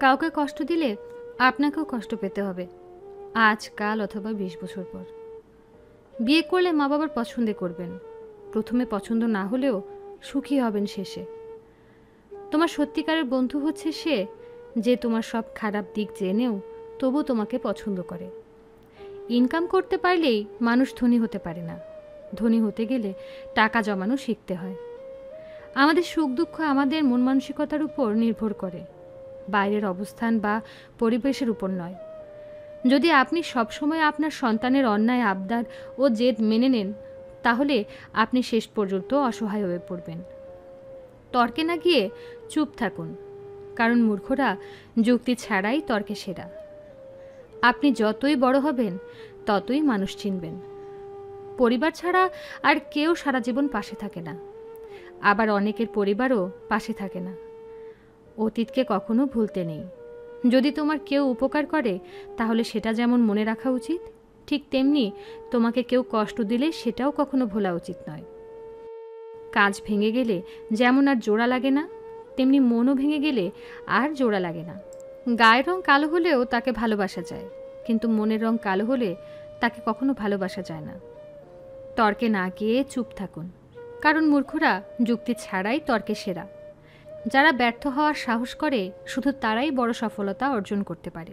কাউকে কষ্ট দিলে আপনাকেও কষ্ট পেতে হবে, আজ কাল অথবা 20 বছর পর। বিয়ে করলে মা বাবার পছন্দে করবেন, প্রথমে পছন্দ না হলেও সুখী হবেন শেষে। তোমার সত্যিকারের বন্ধু হচ্ছে সে যে তোমার সব খারাপ দিক জেনেও তবু তোমাকে পছন্দ করে। ইনকাম করতে পারলেই মানুষ ধনী হতে পারে না, ধনী হতে গেলে টাকা জমানো শিখতে হয়। আমাদের সুখ দুঃখ আমাদের মন মানসিকতার উপর নির্ভর করে, বাইরের অবস্থান বা পরিবেশের উপর নয়। যদি আপনি সবসময় আপনার সন্তানের অন্যায় আবদার ও জেদ মেনে নেন, তাহলে আপনি শেষ পর্যন্ত অসহায় হয়ে পড়বেন। তর্কে না গিয়ে চুপ থাকুন, কারণ মূর্খরা যুক্তি ছাড়াই তর্কে সেরা। আপনি যতই বড় হবেন ততই মানুষ চিনবেন। পরিবার ছাড়া আর কেউ সারা জীবন পাশে থাকে না, আবার অনেকের পরিবারও পাশে থাকে না। অতীতকে কখনো ভুলতে নেই। যদি তোমার কেউ উপকার করে তাহলে সেটা যেমন মনে রাখা উচিত, ঠিক তেমনি তোমাকে কেউ কষ্ট দিলে সেটাও কখনো ভোলা উচিত নয়। কাঁচ ভেঙে গেলে যেমন আর জোড়া লাগে না, তেমনি মনও ভেঙে গেলে আর জোড়া লাগে না। গায়ের রং কালো হলেও তাকে ভালোবাসা যায়, কিন্তু মনের রং কালো হলে তাকে কখনো ভালোবাসা যায় না। তর্কে না গিয়ে চুপ থাকুন, কারণ মূর্খরা যুক্তি ছাড়াই তর্কে সেরা। যারা ব্যর্থ হওয়ার সাহস করে শুধু তারাই বড় সফলতা অর্জন করতে পারে।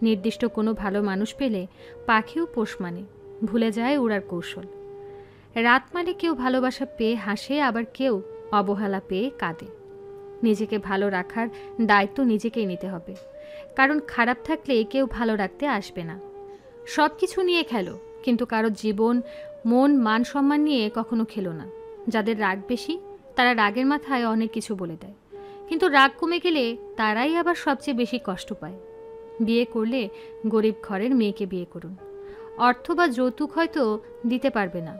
নির্দিষ্ট কোনো ভালো মানুষ পেলে পাখিও পোষ মানে, ভুলে যায় উড়ার কৌশল। রাত মানে কেউ ভালোবাসা পেয়ে হাসে, আবার কেউ অবহেলা পেয়ে কাঁদে। নিজেকে ভালো রাখার দায়িত্ব নিজেকেই নিতে হবে, কারণ খারাপ থাকলে কেউ ভালো রাখতে আসবে না। সব কিছু নিয়ে খেলো, কিন্তু কারো জীবন, মন, মান সম্মান নিয়ে কখনো খেলো না। যাদের রাগ বেশি তারা রাগের মাথায় অনেক কিছু বলে দেয়, কিন্তু রাগ কমে গেলে তারাই আবার সবচেয়ে বেশি কষ্ট পায়। বিয়ে করলে গরিব ঘরের মেয়েকে বিয়ে করুন। অর্থ বা যৌতুক হয়তো দিতে পারবে না,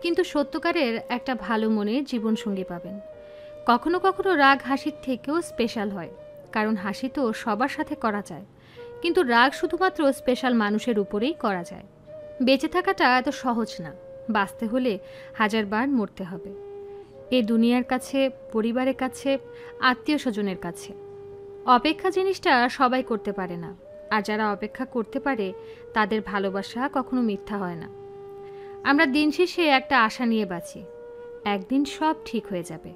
কিন্তু সত্যকারের একটা ভালো মনের জীবনসঙ্গী পাবেন। কখনো কখনো রাগ হাসির থেকেও স্পেশাল হয়, কারণ হাসি তো সবার সাথে করা যায়, কিন্তু রাগ শুধুমাত্র স্পেশাল মানুষের উপরেই করা যায়। বেঁচে থাকাটা এত সহজ না, বাঁচতে হলে 1000 বার মরতে হবে। এই দুনিয়ার কাছে, পরিবারের কাছে, আত্মীয় স্বজনের কাছে। অপেক্ষা জিনিসটা সবাই করতে পারে না, আর যারা অপেক্ষা করতে পারে তাদের ভালোবাসা কখনো মিথ্যা হয় না। আমরা দিন শেষে একটা আশা নিয়ে বাঁচি, একদিন সব ঠিক হয়ে যাবে।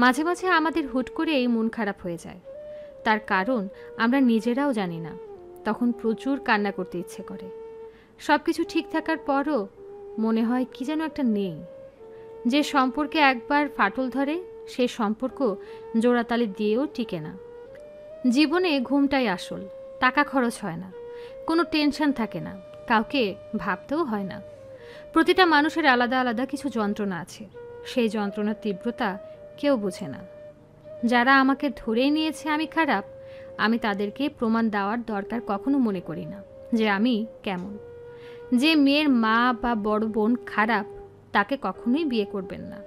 মাঝে মাঝে আমাদের হুট করেই মন খারাপ হয়ে যায়, তার কারণ আমরা নিজেরাও জানি না। তখন প্রচুর কান্না করতে ইচ্ছে করে। সব কিছু ঠিক থাকার পরও মনে হয় কি যেন একটা নেই। যে সম্পর্কে একবার ফাটল ধরে সেই সম্পর্ক জোড়াতালি দিয়েও টিকে না। জীবনে ঘুমটাই আসল, টাকা খরচ হয় না, কোনো টেনশন থাকে না, কাউকে ভাবতেও হয় না। প্রতিটা মানুষের আলাদা আলাদা কিছু যন্ত্রণা আছে, সেই যন্ত্রণার তীব্রতা কেউ বোঝে না। যারা আমাকে ধরেই নিয়েছে আমি খারাপ, আমি তাদেরকে প্রমাণ দেওয়ার দরকার কখনো মনে করি না যে আমি কেমন। যে মেয়ের মা বা বড় বোন খারাপ, তাকে কখনোই বিয়ে করবেন না।